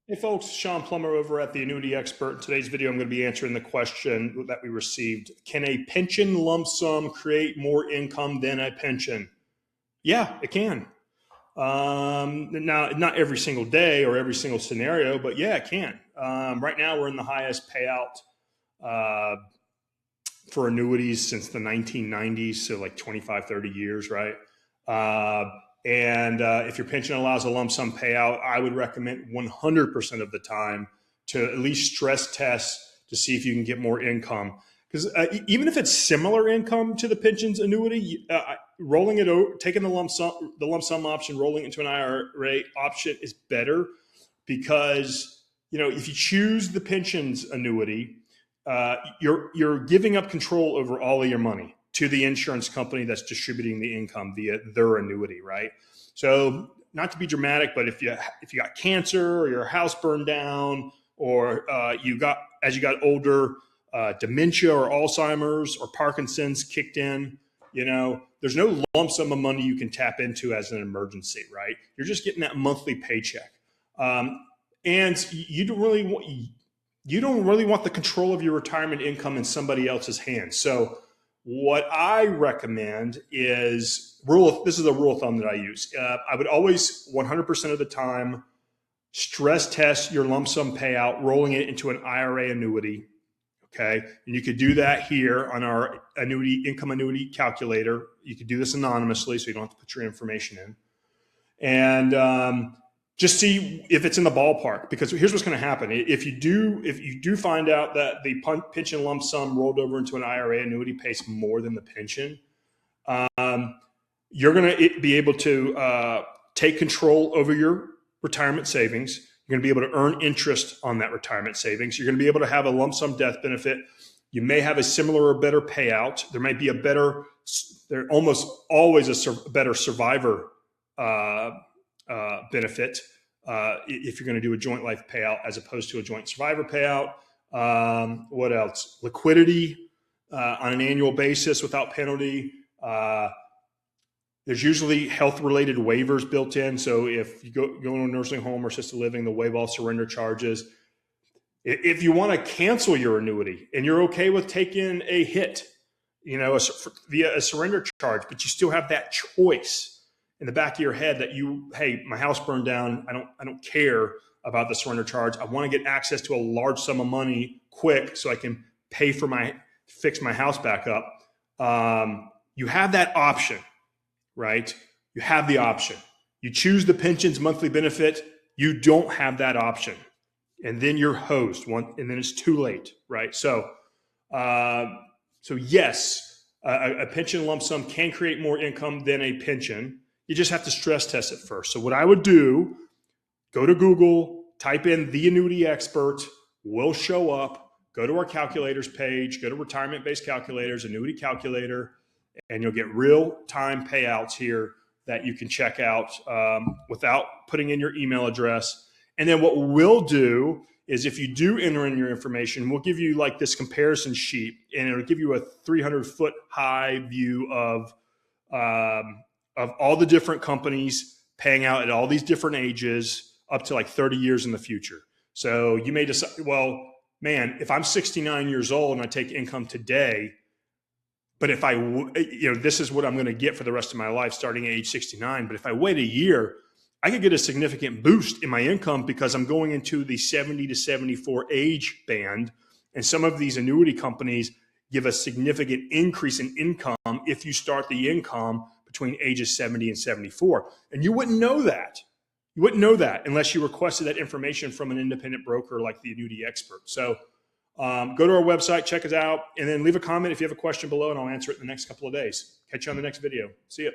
Hey folks, Shawn Plummer over at the Annuity Expert. In today's video, I'm going to be answering the question that we received. Can a pension lump sum create more income than a pension? Yeah, it can. Now, not every single day or every single scenario, but yeah, it can. Right now, we're in the highest payout for annuities since the 1990s, so like 25, 30 years, right? If your pension allows a lump sum payout, I would recommend 100% of the time to at least stress test to see if you can get more income. Because even if it's similar income to the pension's annuity, rolling it over, taking the lump sum option, rolling it into an IRA option is better because if you choose the pension's annuity, you're giving up control over all of your money to the insurance company that's distributing the income via their annuity, right? So not to be dramatic, but if you got cancer or your house burned down, or as you got older, dementia or Alzheimer's or Parkinson's kicked in, there's no lump sum of money you can tap into as an emergency, right? You're just getting that monthly paycheck, and you don't really want the control of your retirement income in somebody else's hands. So what I recommend is this is a rule of thumb that I use. I would always 100% of the time stress test your lump sum payout, rolling it into an IRA annuity. Okay. And you could do that here on our income annuity calculator. You could do this anonymously, so you don't have to put your information in. And just see if it's in the ballpark, because here's what's going to happen. If you do find out that the pension lump sum rolled over into an IRA annuity pays more than the pension, you're going to be able to take control over your retirement savings. You're going to be able to earn interest on that retirement savings. You're going to be able to have a lump sum death benefit. You may have a similar or better payout. There might be there almost always a better survivor benefit if you're going to do a joint life payout as opposed to a joint survivor payout. What else? Liquidity on an annual basis without penalty. There's usually health-related waivers built in. So if you go to a nursing home or assisted living, they'll waive all surrender charges. If you want to cancel your annuity and you're okay with taking a hit, via a surrender charge, but you still have that choice in the back of your head that hey, my house burned down. I don't care about the surrender charge. I want to get access to a large sum of money quick so I can fix my house back up. You have that option, right? You have the option. You choose the pension's monthly benefit. You don't have that option. And then you're hosed and then it's too late, right? So yes, a pension lump sum can create more income than a pension. You just have to stress test it first. So what I would do, go to Google, type in the Annuity Expert, will show up, go to our calculators page, go to retirement-based calculators, annuity calculator, and you'll get real-time payouts here that you can check out without putting in your email address. And then what we'll do is if you do enter in your information, we'll give you like this comparison sheet, and it'll give you a 300-foot high view of all the different companies paying out at all these different ages up to like 30 years in the future. So you may decide, well, man, if I'm 69 years old and I take income today, but if this is what I'm going to get for the rest of my life starting at age 69. But if I wait a year, I could get a significant boost in my income because I'm going into the 70 to 74 age band. And some of these annuity companies give a significant increase in income if you start the income between ages 70 and 74. And you wouldn't know that. You wouldn't know that unless you requested that information from an independent broker like the Annuity Expert. So go to our website, check us out, and then leave a comment if you have a question below, and I'll answer it in the next couple of days. Catch you on the next video. See ya.